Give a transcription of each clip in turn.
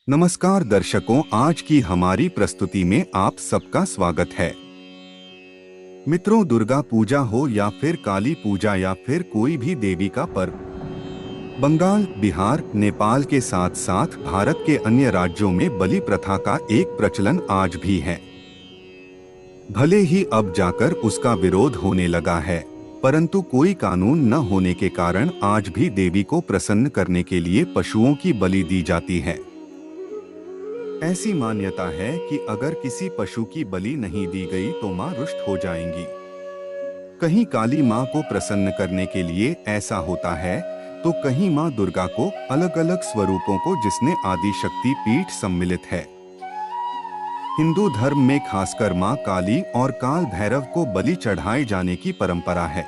नमस्कार दर्शकों, आज की हमारी प्रस्तुति में आप सबका स्वागत है। मित्रों, दुर्गा पूजा हो या फिर काली पूजा या फिर कोई भी देवी का पर्व, बंगाल, बिहार, नेपाल के साथ साथ भारत के अन्य राज्यों में बलि प्रथा का एक प्रचलन आज भी है। भले ही अब जाकर उसका विरोध होने लगा है, परंतु कोई कानून न होने के कारण आज भी देवी को प्रसन्न करने के लिए पशुओं की बलि दी जाती है। ऐसी मान्यता है कि अगर किसी पशु की बलि नहीं दी गई तो मां रुष्ट हो जाएंगी। कहीं काली मां को प्रसन्न करने के लिए ऐसा होता है, तो कहीं मां दुर्गा को अलग अलग स्वरूपों को जिसने आदि शक्ति पीठ सम्मिलित है। हिंदू धर्म में खासकर मां काली और काल भैरव को बलि चढ़ाए जाने की परंपरा है।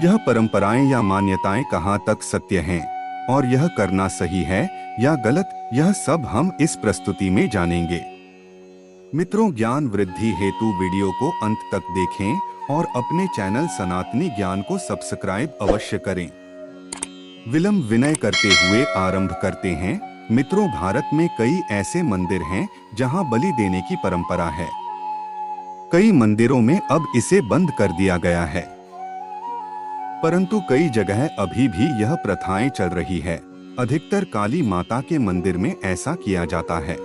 यह परंपराएं या मान्यताएं कहां तक सत्य हैं और यह करना सही है या गलत, यह सब हम इस प्रस्तुति में जानेंगे। मित्रों, ज्ञान वृद्धि हेतु वीडियो को अंत तक देखें और अपने चैनल सनातनी ज्ञान को सब्सक्राइब अवश्य करें। विलंब विनय करते हुए आरंभ करते हैं। मित्रों, भारत में कई ऐसे मंदिर हैं जहां बलि देने की परंपरा है। कई मंदिरों में अब इसे बंद कर दिया गया है, परंतु कई जगह अभी भी यह प्रथाएं चल रही है। अधिकतर काली माता के मंदिर में ऐसा किया जाता है।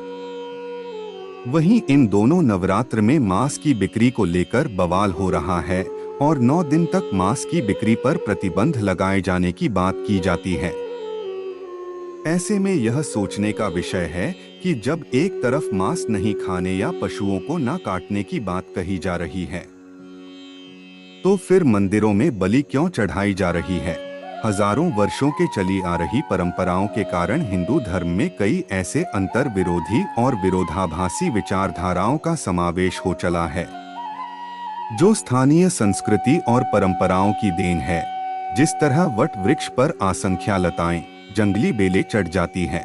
वहीं इन दोनों नवरात्र में मांस की बिक्री को लेकर बवाल हो रहा है और 9 दिन तक मांस की बिक्री पर प्रतिबंध लगाए जाने की बात की जाती है। ऐसे में यह सोचने का विषय है कि जब एक तरफ मांस नहीं खाने या पशुओं को न काटने की बात कही जा रही है, तो फिर मंदिरों में बलि क्यों चढ़ाई जा रही है? हजारों वर्षों के चली आ रही परंपराओं के कारण हिंदू धर्म में कई ऐसे अंतर विरोधी और विरोधाभासी विचारधाराओं का समावेश हो चला है, जो स्थानीय संस्कृति और परंपराओं की देन है। जिस तरह वट वृक्ष पर असंख्य लताएं, जंगली बेलें चढ़ जाती हैं,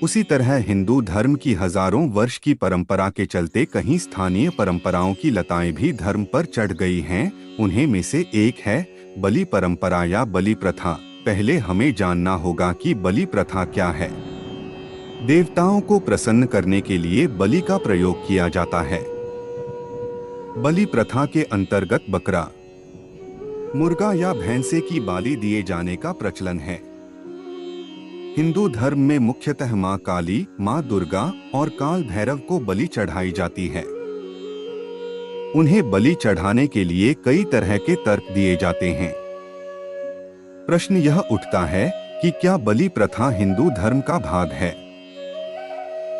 उसी तरह हिंदू धर्म की हजारों वर्ष की परंपरा के चलते कहीं स्थानीय परंपराओं की लताएं भी धर्म पर चढ़ गई हैं। उन्हें में से एक है बलि परंपरा या बलि प्रथा। पहले हमें जानना होगा कि बलि प्रथा क्या है। देवताओं को प्रसन्न करने के लिए बलि का प्रयोग किया जाता है। बलि प्रथा के अंतर्गत बकरा, मुर्गा या भैंसे की बलि दिए जाने का प्रचलन है। हिंदू धर्म में मुख्यतः मां काली, मां दुर्गा और काल भैरव को बलि चढ़ाई जाती है। उन्हें बलि चढ़ाने के लिए कई तरह के तर्क दिए जाते हैं। प्रश्न यह उठता है कि क्या बलि प्रथा हिंदू धर्म का भाग है?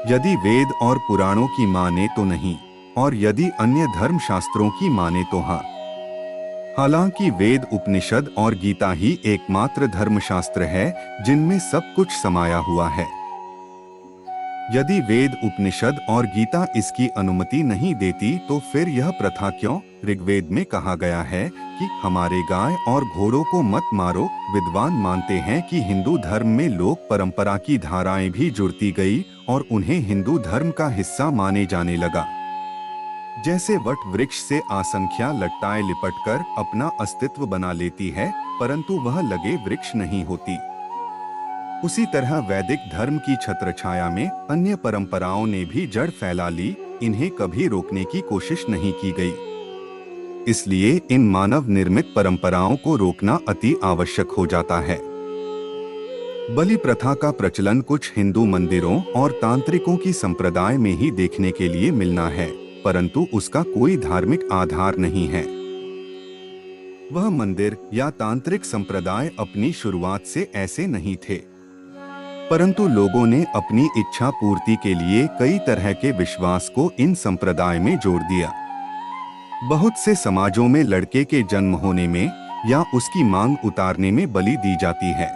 यदि वेद और पुराणों की माने तो नहीं, और यदि अन्य धर्म शास्त्रों की माने तो हाँ। हालांकि वेद, उपनिषद और गीता ही एकमात्र धर्मशास्त्र है जिनमें सब कुछ समाया हुआ है। यदि वेद, उपनिषद और गीता इसकी अनुमति नहीं देती तो फिर यह प्रथा क्यों? ऋग्वेद में कहा गया है कि हमारे गाय और घोड़ों को मत मारो। विद्वान मानते हैं कि हिंदू धर्म में लोक परंपरा की धाराएं भी जुड़ती गई और उन्हें हिंदू धर्म का हिस्सा माने जाने लगा। जैसे वट वृक्ष से असंख्य लताएं लिपटकर अपना अस्तित्व बना लेती है, परंतु वह लगे वृक्ष नहीं होती, उसी तरह वैदिक धर्म की छत्रछाया में अन्य परंपराओं ने भी जड़ फैला ली। इन्हें कभी रोकने की कोशिश नहीं की गई। इसलिए इन मानव निर्मित परंपराओं को रोकना अति आवश्यक हो जाता है। बलि प्रथा का प्रचलन कुछ हिंदू मंदिरों और तांत्रिकों की संप्रदाय में ही देखने के लिए मिलना है, परंतु उसका कोई धार्मिक आधार नहीं है। वह मंदिर या तांत्रिक संप्रदाय अपनी शुरुआत से ऐसे नहीं थे, परंतु लोगों ने अपनी इच्छा पूर्ति के लिए कई तरह के विश्वास को इन संप्रदाय में जोड़ दिया। बहुत से समाजों में लड़के के जन्म होने में या उसकी मांग उतारने में बलि दी जाती है,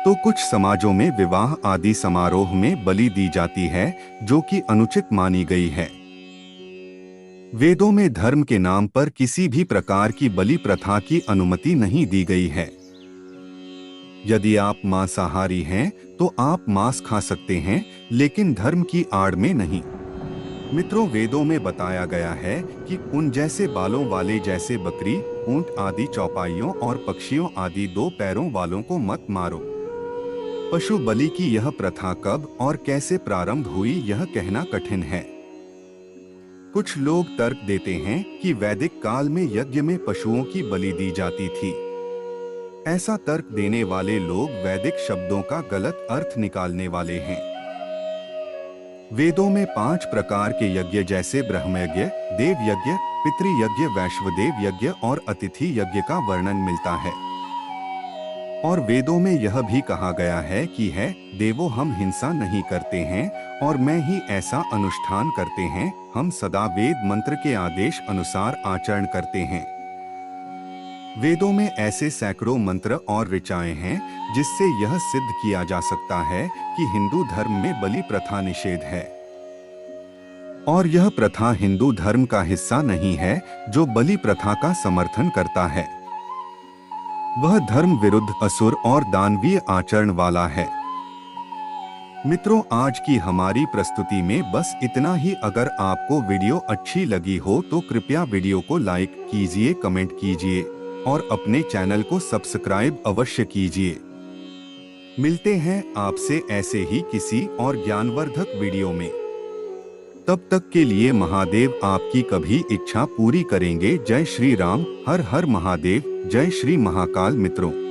तो कुछ समाजों में विवाह आदि समारोह में बलि दी जाती है, जो कि अनुचित मानी गई है। वेदों में धर्म के नाम पर किसी भी प्रकार की बलि प्रथा की अनुमति नहीं दी गई है। यदि आप मांसाहारी हैं तो आप मांस खा सकते हैं, लेकिन धर्म की आड़ में नहीं। मित्रों, वेदों में बताया गया है कि उन जैसे बालों वाले जैसे बकरी, ऊंट आदि चौपाइयों और पक्षियों आदि 2 पैरों वालों को मत मारो। पशु बलि की यह प्रथा कब और कैसे प्रारंभ हुई यह कहना कठिन है। कुछ लोग तर्क देते हैं कि वैदिक काल में यज्ञ में पशुओं की बलि दी जाती थी। ऐसा तर्क देने वाले लोग वैदिक शब्दों का गलत अर्थ निकालने वाले हैं। वेदों में 5 प्रकार के यज्ञ जैसे ब्रह्मयज्ञ, देवयज्ञ, पितृयज्ञ, वैश्वदेव यज्ञ और अतिथि यज्ञ का वर्णन मिलता है। और वेदों में यह भी कहा गया है कि है देवो हम हिंसा नहीं करते हैं और मैं ही ऐसा अनुष्ठान करते हैं, हम सदा वेद मंत्र के आदेश अनुसार आचरण करते हैं। वेदों में ऐसे सैकड़ों मंत्र और ऋचाएं हैं जिससे यह सिद्ध किया जा सकता है कि हिंदू धर्म में बलि प्रथा निषेध है। और यह प्रथा हिंदू धर्म का हिस्सा नहीं है जो बलि प्रथा का समर्थन करता है। वह धर्म विरुद्ध, असुर और दानवीय आचरण वाला है। मित्रों, आज की हमारी प्रस्तुति में बस इतना ही। अगर आपको वीडियो अच्छी लगी हो तो कृपया वीडियो को लाइक कीजिए, कमेंट कीजिए और अपने चैनल को सब्सक्राइब अवश्य कीजिए। मिलते हैं आपसे ऐसे ही किसी और ज्ञानवर्धक वीडियो में। तब तक के लिए महादेव आपकी कभी इच्छा पूरी करेंगे। जय श्री राम, हर हर महादेव, जय श्री महाकाल। मित्रों।